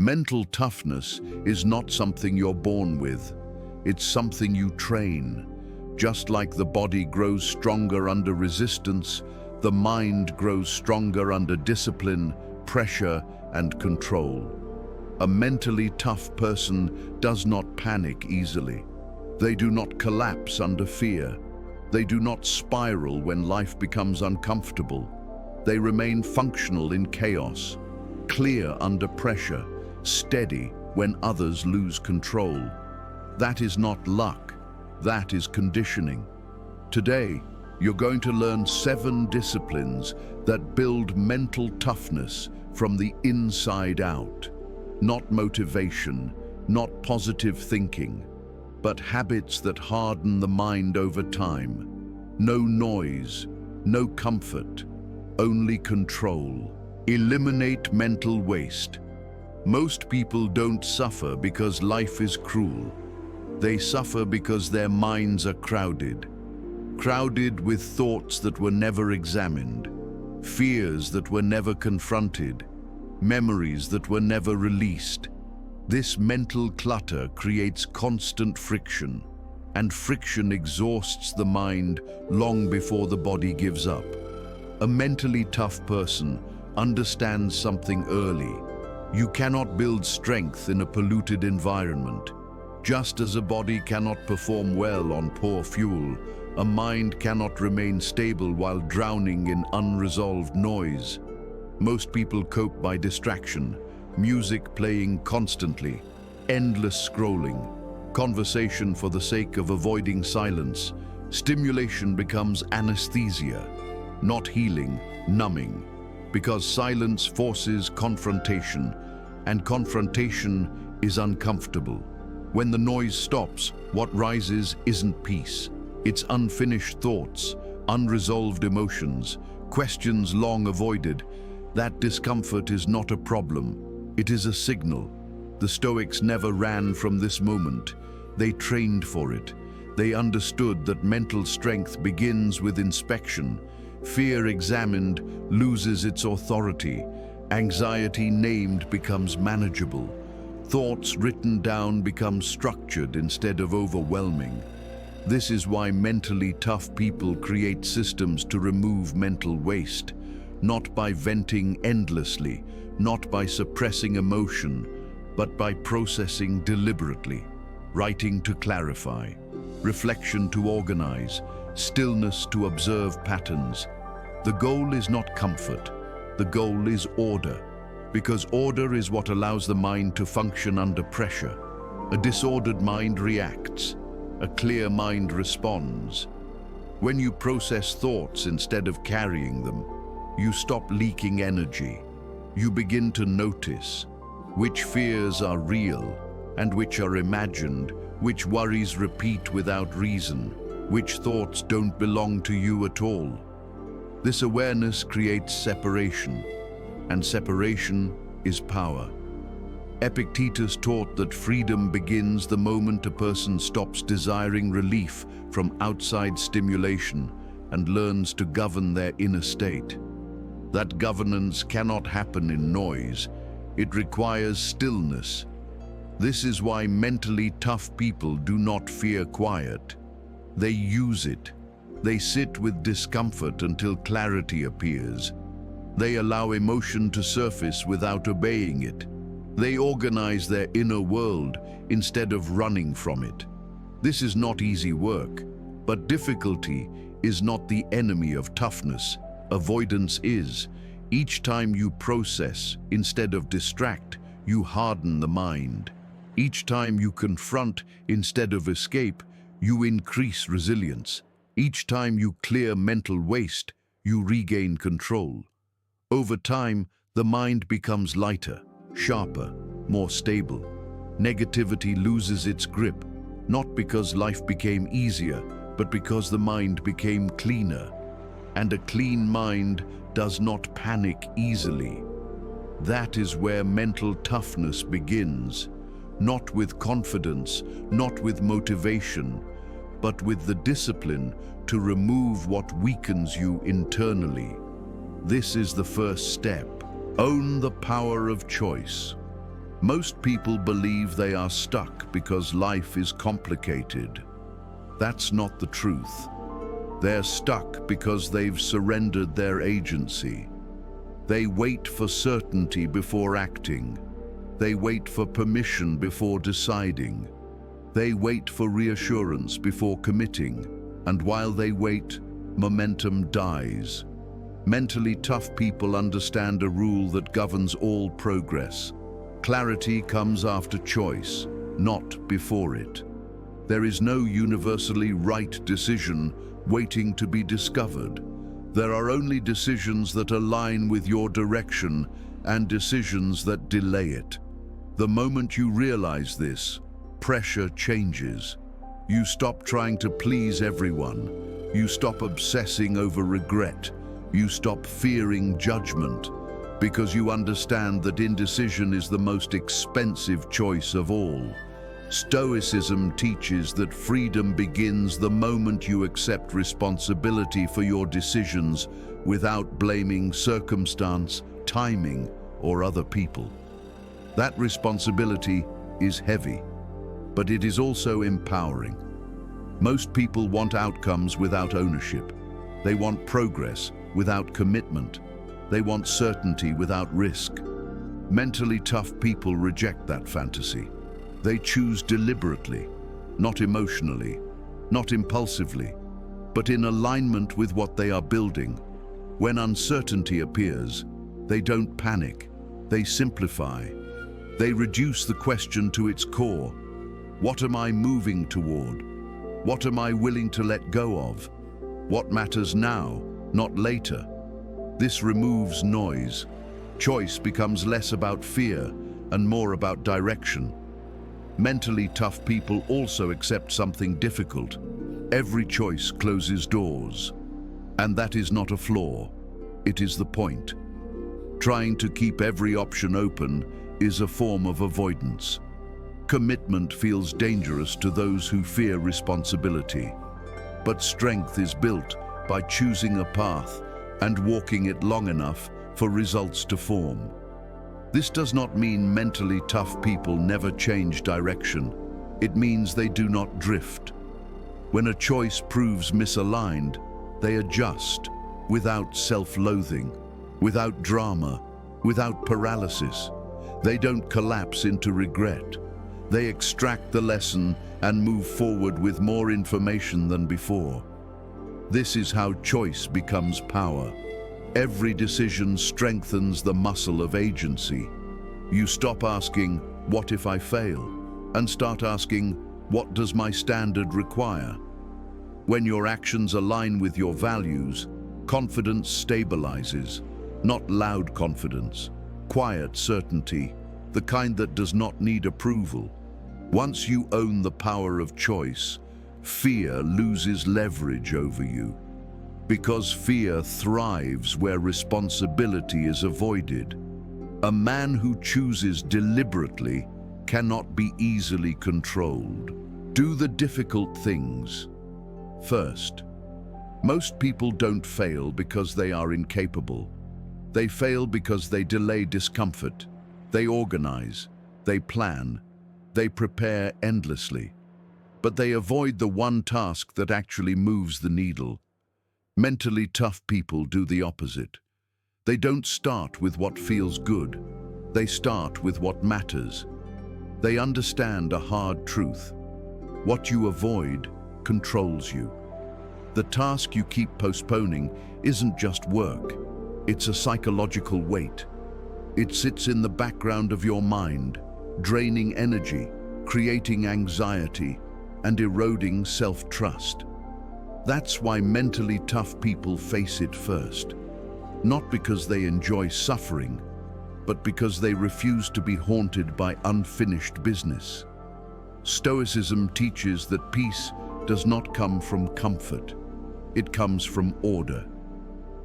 Mental toughness is not something you're born with. It's something you train. Just like the body grows stronger under resistance, the mind grows stronger under discipline, pressure, and control. A mentally tough person does not panic easily. They do not collapse under fear. They do not spiral when life becomes uncomfortable. They remain functional in chaos, clear under pressure, steady when others lose control. That is not luck, that is conditioning. Today, you're going to learn 7 disciplines that build mental toughness from the inside out. Not motivation, not positive thinking, but habits that harden the mind over time. No noise, no comfort, only control. Eliminate mental waste. Most people don't suffer because life is cruel. They suffer because their minds are crowded. Crowded with thoughts that were never examined, fears that were never confronted, memories that were never released. This mental clutter creates constant friction, and friction exhausts the mind long before the body gives up. A mentally tough person understands something early. You cannot build strength in a polluted environment. Just as a body cannot perform well on poor fuel, a mind cannot remain stable while drowning in unresolved noise. Most people cope by distraction, music playing constantly, endless scrolling, conversation for the sake of avoiding silence. Stimulation becomes anesthesia, not healing, numbing, because silence forces confrontation, and confrontation is uncomfortable. When the noise stops, what rises isn't peace. It's unfinished thoughts, unresolved emotions, questions long avoided. That discomfort is not a problem. It is a signal. The Stoics never ran from this moment. They trained for it. They understood that mental strength begins with inspection. Fear examined loses its authority. Anxiety named becomes manageable. Thoughts written down become structured instead of overwhelming. This is why mentally tough people create systems to remove mental waste, not by venting endlessly, not by suppressing emotion, but by processing deliberately, writing to clarify, reflection to organize, stillness to observe patterns. The goal is not comfort, the goal is order, because order is what allows the mind to function under pressure. A disordered mind reacts, a clear mind responds. When you process thoughts instead of carrying them, you stop leaking energy. You begin to notice which fears are real and which are imagined, which worries repeat without reason, which thoughts don't belong to you at all. This awareness creates separation, and separation is power. Epictetus taught that freedom begins the moment a person stops desiring relief from outside stimulation and learns to govern their inner state. That governance cannot happen in noise. It requires stillness. This is why mentally tough people do not fear quiet. They use it. They sit with discomfort until clarity appears. They allow emotion to surface without obeying it. They organize their inner world instead of running from it. This is not easy work, but difficulty is not the enemy of toughness. Avoidance is. Each time you process instead of distract, you harden the mind. Each time you confront instead of escape, you increase resilience. Each time you clear mental waste, you regain control. Over time, the mind becomes lighter, sharper, more stable. Negativity loses its grip, not because life became easier, but because the mind became cleaner. And a clean mind does not panic easily. That is where mental toughness begins, not with confidence, not with motivation, but with the discipline to remove what weakens you internally. This is the first step. Own the power of choice. Most people believe they are stuck because life is complicated. That's not the truth. They're stuck because they've surrendered their agency. They wait for certainty before acting. They wait for permission before deciding. They wait for reassurance before committing. And while they wait, momentum dies. Mentally tough people understand a rule that governs all progress. Clarity comes after choice, not before it. There is no universally right decision waiting to be discovered. There are only decisions that align with your direction and decisions that delay it. The moment you realize this, pressure changes. You stop trying to please everyone. You stop obsessing over regret. You stop fearing judgment, because you understand that indecision is the most expensive choice of all. Stoicism teaches that freedom begins the moment you accept responsibility for your decisions without blaming circumstance, timing, or other people. That responsibility is heavy, but it is also empowering. Most people want outcomes without ownership. They want progress without commitment. They want certainty without risk. Mentally tough people reject that fantasy. They choose deliberately, not emotionally, not impulsively, but in alignment with what they are building. When uncertainty appears, they don't panic, they simplify. They reduce the question to its core. What am I moving toward? What am I willing to let go of? What matters now, not later? This removes noise. Choice becomes less about fear and more about direction. Mentally tough people also accept something difficult. Every choice closes doors. And that is not a flaw. It is the point. Trying to keep every option open is a form of avoidance. Commitment feels dangerous to those who fear responsibility. But strength is built by choosing a path and walking it long enough for results to form. This does not mean mentally tough people never change direction. It means they do not drift. When a choice proves misaligned, they adjust without self-loathing, without drama, without paralysis. They don't collapse into regret. They extract the lesson and move forward with more information than before. This is how choice becomes power. Every decision strengthens the muscle of agency. You stop asking, "What if I fail?" and start asking, "What does my standard require?" When your actions align with your values, confidence stabilizes. Not loud confidence, quiet certainty, the kind that does not need approval. Once you own the power of choice, fear loses leverage over you. Because fear thrives where responsibility is avoided. A man who chooses deliberately cannot be easily controlled. Do the difficult things. First, most people don't fail because they are incapable. They fail because they delay discomfort. They organize, they plan, they prepare endlessly. But they avoid the one task that actually moves the needle. Mentally tough people do the opposite. They don't start with what feels good. They start with what matters. They understand a hard truth. What you avoid controls you. The task you keep postponing isn't just work. It's a psychological weight. It sits in the background of your mind, draining energy, creating anxiety, and eroding self-trust. That's why mentally tough people face it first. Not because they enjoy suffering, but because they refuse to be haunted by unfinished business. Stoicism teaches that peace does not come from comfort. It comes from order.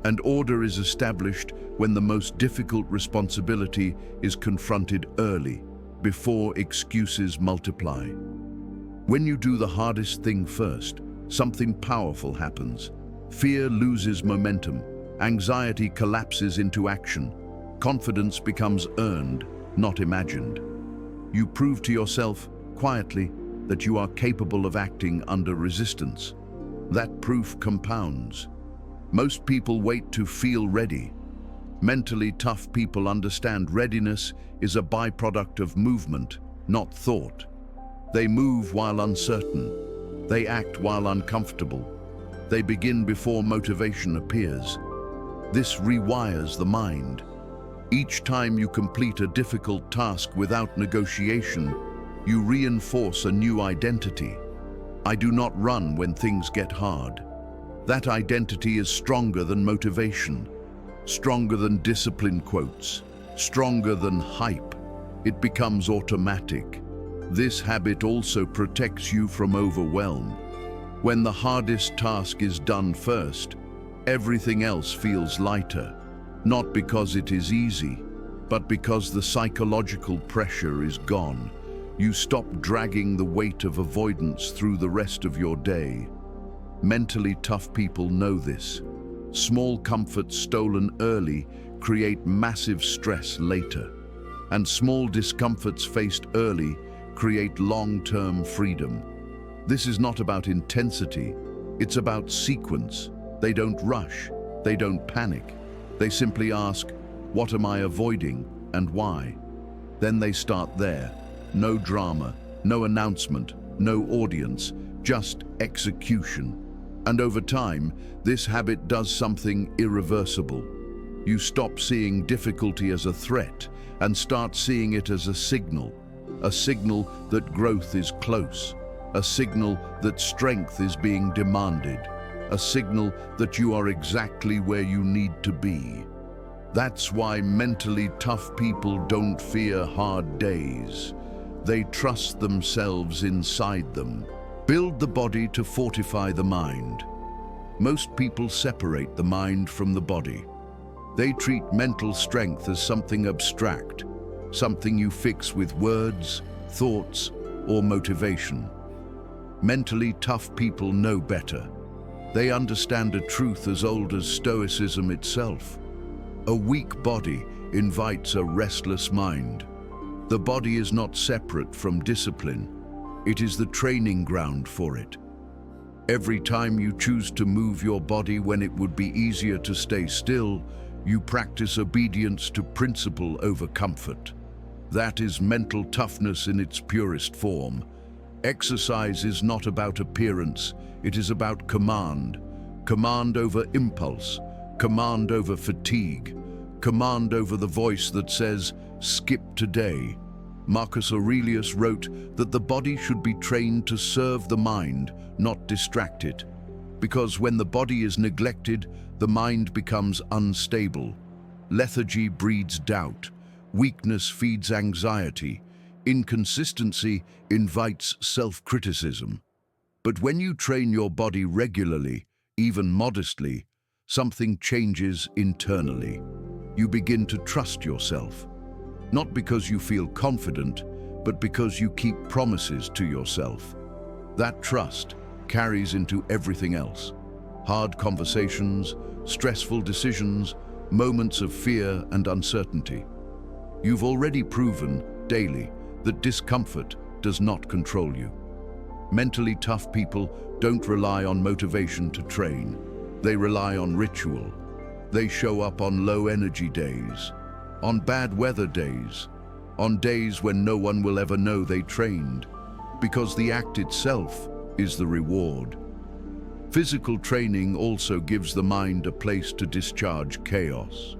And order is established when the most difficult responsibility is confronted early, before excuses multiply. When you do the hardest thing first, something powerful happens. Fear loses momentum. Anxiety collapses into action. Confidence becomes earned, not imagined. You prove to yourself, quietly, that you are capable of acting under resistance. That proof compounds. Most people wait to feel ready. Mentally tough people understand readiness is a byproduct of movement, not thought. They move while uncertain. They act while uncomfortable. They begin before motivation appears. This rewires the mind. Each time you complete a difficult task without negotiation, you reinforce a new identity. I do not run when things get hard. That identity is stronger than motivation, stronger than discipline quotes, stronger than hype. It becomes automatic. This habit also protects you from overwhelm. When the hardest task is done first, everything else feels lighter, not because it is easy, but because the psychological pressure is gone. You stop dragging the weight of avoidance through the rest of your day. Mentally tough people know this. Small comforts stolen early create massive stress later, and small discomforts faced early create long-term freedom. This is not about intensity, it's about sequence. They don't rush, they don't panic. They simply ask, what am I avoiding and why? Then they start there. No drama, no announcement, no audience, just execution. And over time, this habit does something irreversible. You stop seeing difficulty as a threat and start seeing it as a signal that growth is close, a signal that strength is being demanded, a signal that you are exactly where you need to be. That's why mentally tough people don't fear hard days. They trust themselves inside them. Build the body to fortify the mind. Most people separate the mind from the body. They treat mental strength as something abstract, something you fix with words, thoughts, or motivation. Mentally tough people know better. They understand a truth as old as Stoicism itself. A weak body invites a restless mind. The body is not separate from discipline. It is the training ground for it. Every time you choose to move your body when it would be easier to stay still, you practice obedience to principle over comfort. That is mental toughness in its purest form. Exercise is not about appearance, it is about command. Command over impulse, command over fatigue, command over the voice that says, skip today. Marcus Aurelius wrote that the body should be trained to serve the mind, not distract it. Because when the body is neglected, the mind becomes unstable. Lethargy breeds doubt. Weakness feeds anxiety. Inconsistency invites self-criticism. But when you train your body regularly, even modestly, something changes internally. You begin to trust yourself. Not because you feel confident, but because you keep promises to yourself. That trust carries into everything else. Hard conversations, stressful decisions, moments of fear and uncertainty. You've already proven, daily, that discomfort does not control you. Mentally tough people don't rely on motivation to train. They rely on ritual. They show up on low-energy days, on bad weather days, on days when no one will ever know they trained, because the act itself is the reward. Physical training also gives the mind a place to discharge chaos.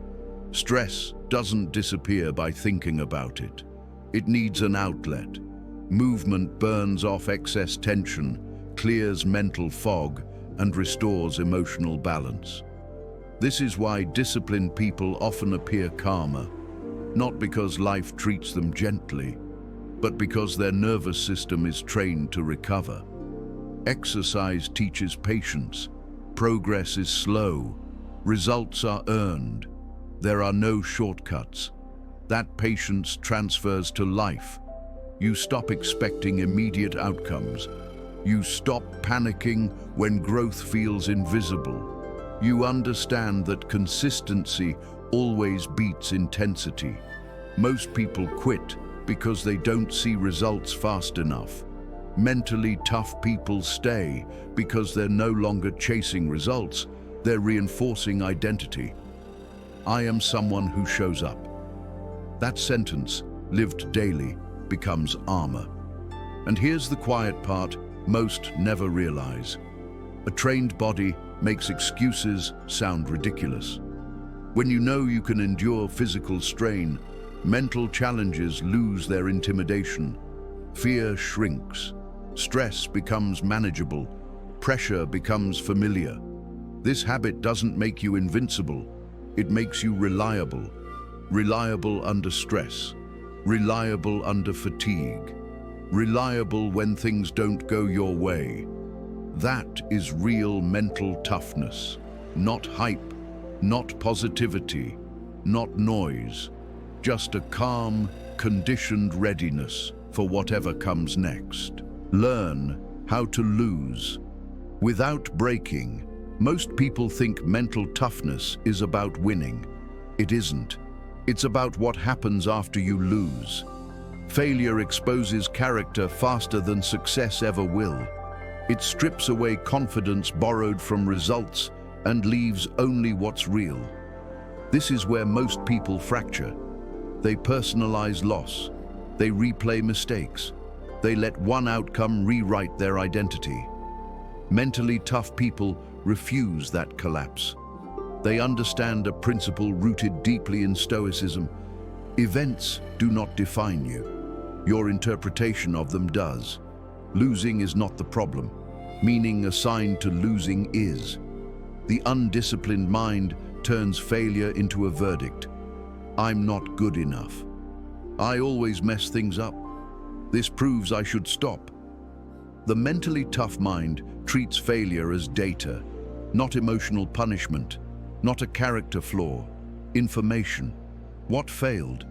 Stress doesn't disappear by thinking about it. It needs an outlet. Movement burns off excess tension, clears mental fog, and restores emotional balance. This is why disciplined people often appear calmer, not because life treats them gently, but because their nervous system is trained to recover. Exercise teaches patience. Progress is slow. Results are earned. There are no shortcuts. That patience transfers to life. You stop expecting immediate outcomes. You stop panicking when growth feels invisible. You understand that consistency always beats intensity. Most people quit because they don't see results fast enough. Mentally tough people stay because they're no longer chasing results, they're reinforcing identity. I am someone who shows up. That sentence, lived daily, becomes armor. And here's the quiet part most never realize. A trained body makes excuses sound ridiculous. When you know you can endure physical strain, mental challenges lose their intimidation. Fear shrinks. Stress becomes manageable. Pressure becomes familiar. This habit doesn't make you invincible. It makes you reliable. Reliable under stress. Reliable under fatigue. Reliable when things don't go your way. That is real mental toughness. Not hype, not positivity, not noise. Just a calm, conditioned readiness for whatever comes next. Learn how to lose without breaking. Most people think mental toughness is about winning. It isn't. It's about what happens after you lose. Failure exposes character faster than success ever will. It strips away confidence borrowed from results and leaves only what's real. This is where most people fracture. They personalize loss. They replay mistakes. They let one outcome rewrite their identity. Mentally tough people refuse that collapse. They understand a principle rooted deeply in Stoicism. Events do not define you. Your interpretation of them does. Losing is not the problem. Meaning assigned to losing is. The undisciplined mind turns failure into a verdict. I'm not good enough. I always mess things up. This proves I should stop. The mentally tough mind treats failure as data, not emotional punishment, not a character flaw, information. What failed?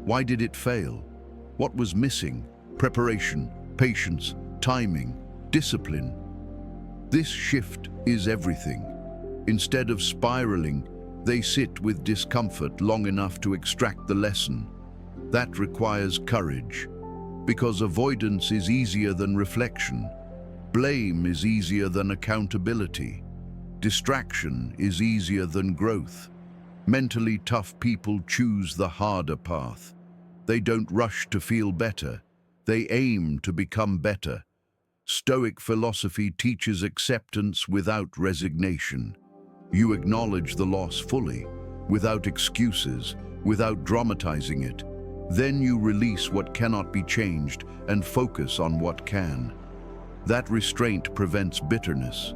Why did it fail? What was missing? Preparation, patience, timing, discipline. This shift is everything. Instead of spiraling, they sit with discomfort long enough to extract the lesson. That requires courage, because avoidance is easier than reflection. Blame is easier than accountability. Distraction is easier than growth. Mentally tough people choose the harder path. They don't rush to feel better. They aim to become better. Stoic philosophy teaches acceptance without resignation. You acknowledge the loss fully, without excuses, without dramatizing it. Then you release what cannot be changed and focus on what can. That restraint prevents bitterness.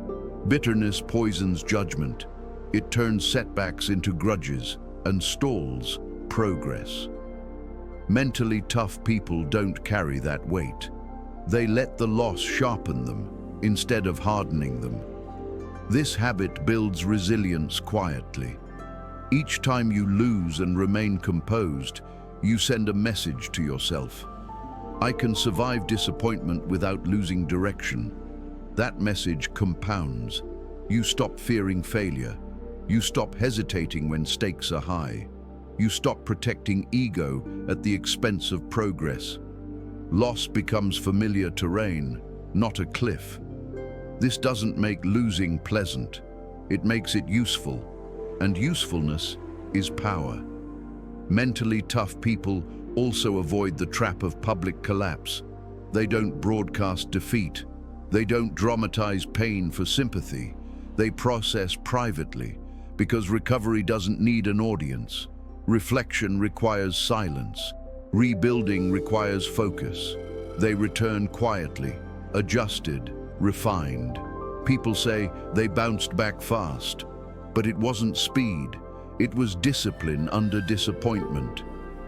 Bitterness poisons judgment. It turns setbacks into grudges and stalls progress. Mentally tough people don't carry that weight. They let the loss sharpen them instead of hardening them. This habit builds resilience quietly. Each time you lose and remain composed, you send a message to yourself. I can survive disappointment without losing direction. That message compounds. You stop fearing failure. You stop hesitating when stakes are high. You stop protecting ego at the expense of progress. Loss becomes familiar terrain, not a cliff. This doesn't make losing pleasant. It makes it useful, and usefulness is power. Mentally tough people also avoid the trap of public collapse. They don't broadcast defeat. They don't dramatize pain for sympathy. They process privately, because recovery doesn't need an audience. Reflection requires silence. Rebuilding requires focus. They return quietly, adjusted, refined. People say they bounced back fast, but it wasn't speed. It was discipline under disappointment.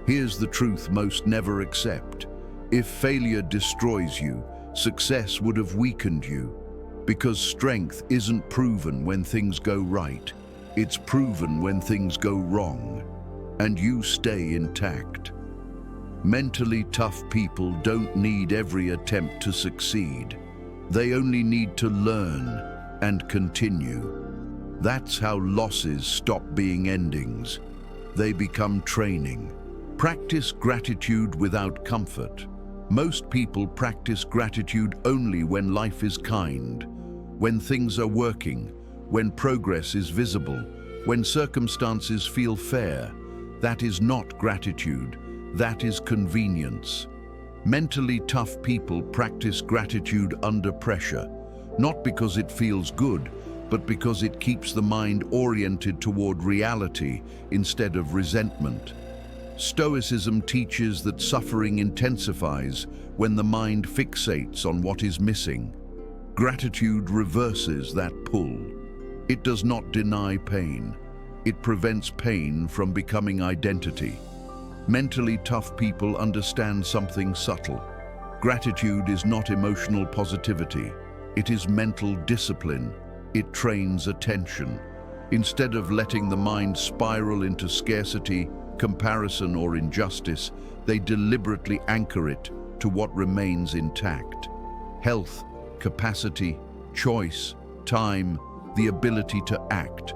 Here's the truth most never accept. If failure destroys you, success would have weakened you. Because strength isn't proven when things go right. It's proven when things go wrong. And you stay intact. Mentally tough people don't need every attempt to succeed. They only need to learn and continue. That's how losses stop being endings. They become training. Practice gratitude without comfort. Most people practice gratitude only when life is kind, when things are working, when progress is visible, when circumstances feel fair. That is not gratitude, that is convenience. Mentally tough people practice gratitude under pressure, not because it feels good, but because it keeps the mind oriented toward reality instead of resentment. Stoicism teaches that suffering intensifies when the mind fixates on what is missing. Gratitude reverses that pull. It does not deny pain. It prevents pain from becoming identity. Mentally tough people understand something subtle. Gratitude is not emotional positivity. It is mental discipline. It trains attention. Instead of letting the mind spiral into scarcity, comparison, or injustice, they deliberately anchor it to what remains intact. Health, capacity, choice, time, the ability to act.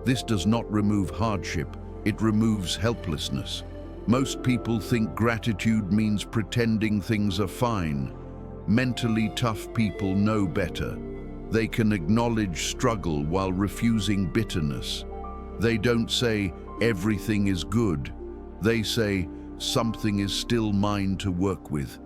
This does not remove hardship, it removes helplessness. Most people think gratitude means pretending things are fine. Mentally tough people know better. They can acknowledge struggle while refusing bitterness. They don't say, everything is good. They say, something is still mine to work with.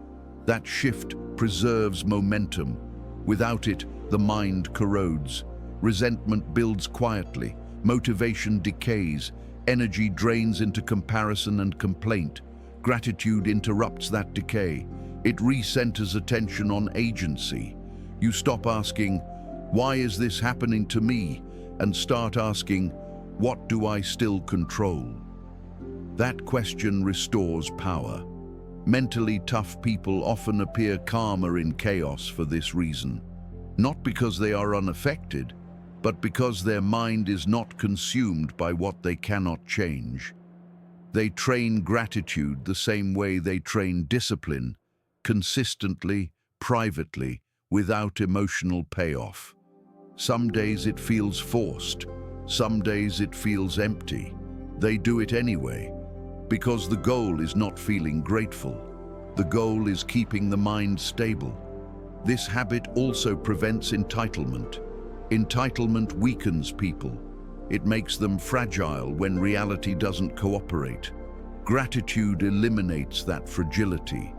That shift preserves momentum. Without it, the mind corrodes. Resentment builds quietly. Motivation decays. Energy drains into comparison and complaint. Gratitude interrupts that decay. It recenters attention on agency. You stop asking, why is this happening to me? And start asking, what do I still control? That question restores power. Mentally tough people often appear calmer in chaos for this reason. Not because they are unaffected, but because their mind is not consumed by what they cannot change. They train gratitude the same way they train discipline, consistently, privately, without emotional payoff. Some days it feels forced, some days it feels empty. They do it anyway, because the goal is not feeling grateful. The goal is keeping the mind stable. This habit also prevents entitlement. Entitlement weakens people. It makes them fragile when reality doesn't cooperate. Gratitude eliminates that fragility.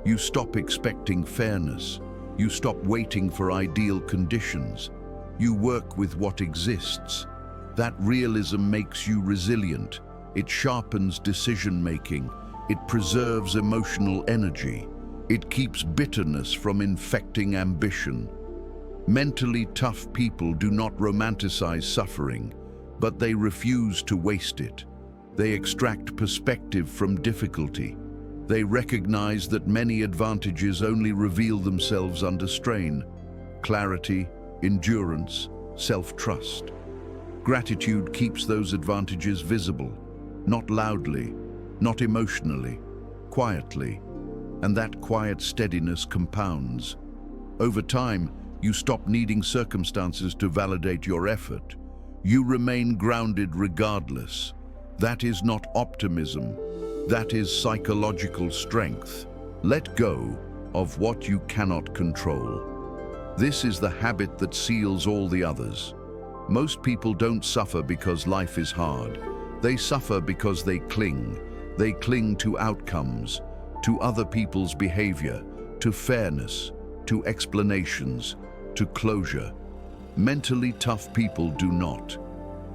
You stop expecting fairness. You stop waiting for ideal conditions. You work with what exists. That realism makes you resilient. It sharpens decision-making. It preserves emotional energy. It keeps bitterness from infecting ambition. Mentally tough people do not romanticize suffering, but they refuse to waste it. They extract perspective from difficulty. They recognize that many advantages only reveal themselves under strain. Clarity, endurance, self-trust. Gratitude keeps those advantages visible, not loudly, not emotionally, quietly, and that quiet steadiness compounds. Over time, you stop needing circumstances to validate your effort. You remain grounded regardless. That is not optimism. That is psychological strength. Let go of what you cannot control. This is the habit that seals all the others. Most people don't suffer because life is hard. They suffer because they cling. They cling to outcomes, to other people's behavior, to fairness, to explanations, to closure. Mentally tough people do not.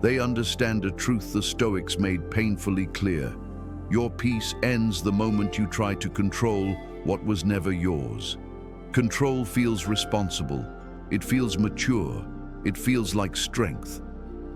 They understand a truth the Stoics made painfully clear. Your peace ends the moment you try to control what was never yours. Control feels responsible. It feels mature. It feels like strength.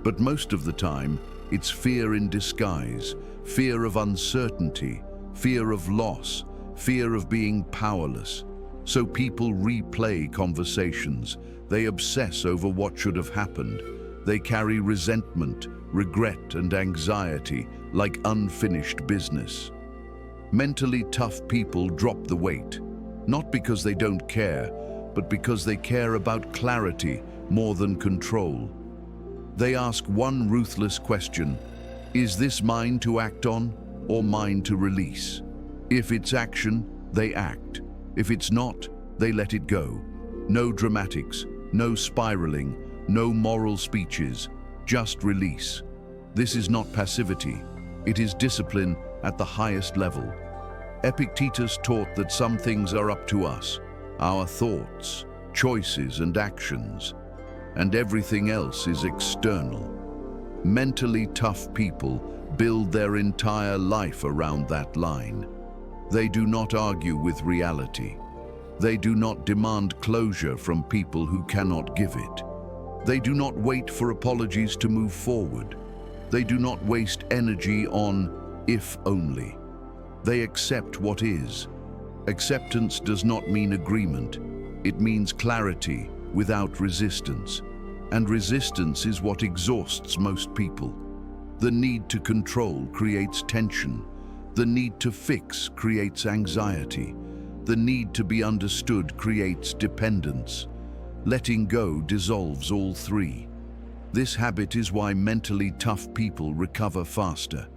But most of the time, it's fear in disguise, fear of uncertainty, fear of loss, fear of being powerless. So people replay conversations. They obsess over what should have happened. They carry resentment, regret, and anxiety like unfinished business. Mentally tough people drop the weight, not because they don't care, but because they care about clarity more than control. They ask one ruthless question: is this mine to act on? or mind to release. If it's action, they act. If it's not, they let it go. No dramatics, no spiraling, no moral speeches, just release. This is not passivity. It is discipline at the highest level. Epictetus taught that some things are up to us, our thoughts, choices, and actions, and everything else is external. Mentally tough people build their entire life around that line. They do not argue with reality. They do not demand closure from people who cannot give it. They do not wait for apologies to move forward. They do not waste energy on if only. They accept what is. Acceptance does not mean agreement. It means clarity without resistance. And resistance is what exhausts most people. The need to control creates tension. The need to fix creates anxiety. The need to be understood creates dependence. Letting go dissolves all three. This habit is why mentally tough people recover faster.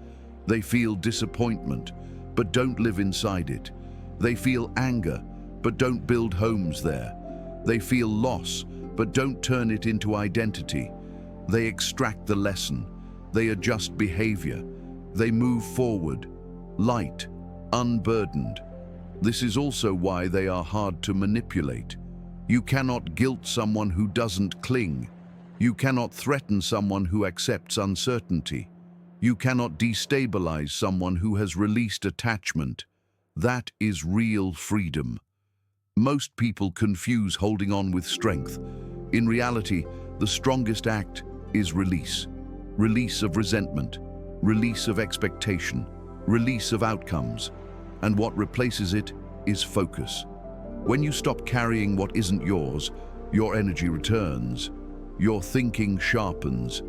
They feel disappointment, but don't live inside it. They feel anger, but don't build homes there. They feel loss, but don't turn it into identity. They extract the lesson. They adjust behavior. They move forward, light, unburdened. This is also why they are hard to manipulate. You cannot guilt someone who doesn't cling. You cannot threaten someone who accepts uncertainty. You cannot destabilize someone who has released attachment. That is real freedom. Most people confuse holding on with strength. In reality, the strongest act is release. Release of resentment, release of expectation, release of outcomes. And what replaces it is focus. When you stop carrying what isn't yours, your energy returns. Your thinking sharpens.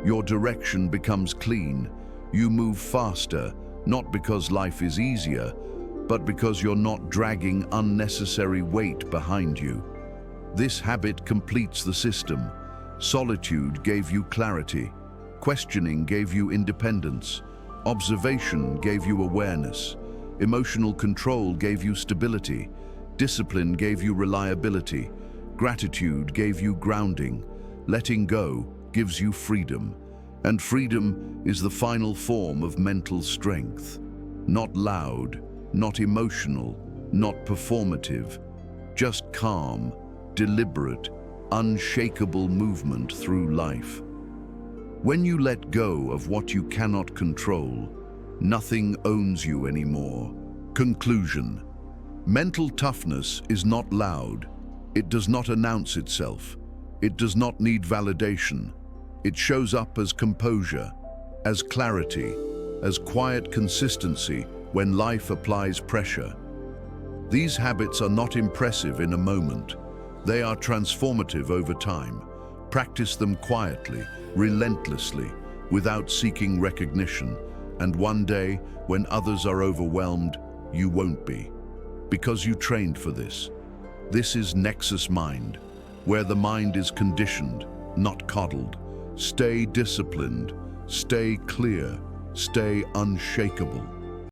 Your direction becomes clean. You move faster, not because life is easier, but because you're not dragging unnecessary weight behind you. This habit completes the system. Solitude gave you clarity. Questioning gave you independence. Observation gave you awareness. Emotional control gave you stability. Discipline gave you reliability. Gratitude gave you grounding. Letting go gives you freedom. And freedom is the final form of mental strength. Not loud, not emotional, not performative, just calm, deliberate, unshakable movement through life. When you let go of what you cannot control, nothing owns you anymore. Conclusion. Mental toughness is not loud. It does not announce itself. It does not need validation. It shows up as composure, as clarity, as quiet consistency when life applies pressure. These habits are not impressive in a moment. They are transformative over time. Practice them quietly, relentlessly, without seeking recognition. And one day, when others are overwhelmed, you won't be. Because you trained for this. This is NexusMind, where the mind is conditioned, not coddled. Stay disciplined, stay clear, stay unshakable.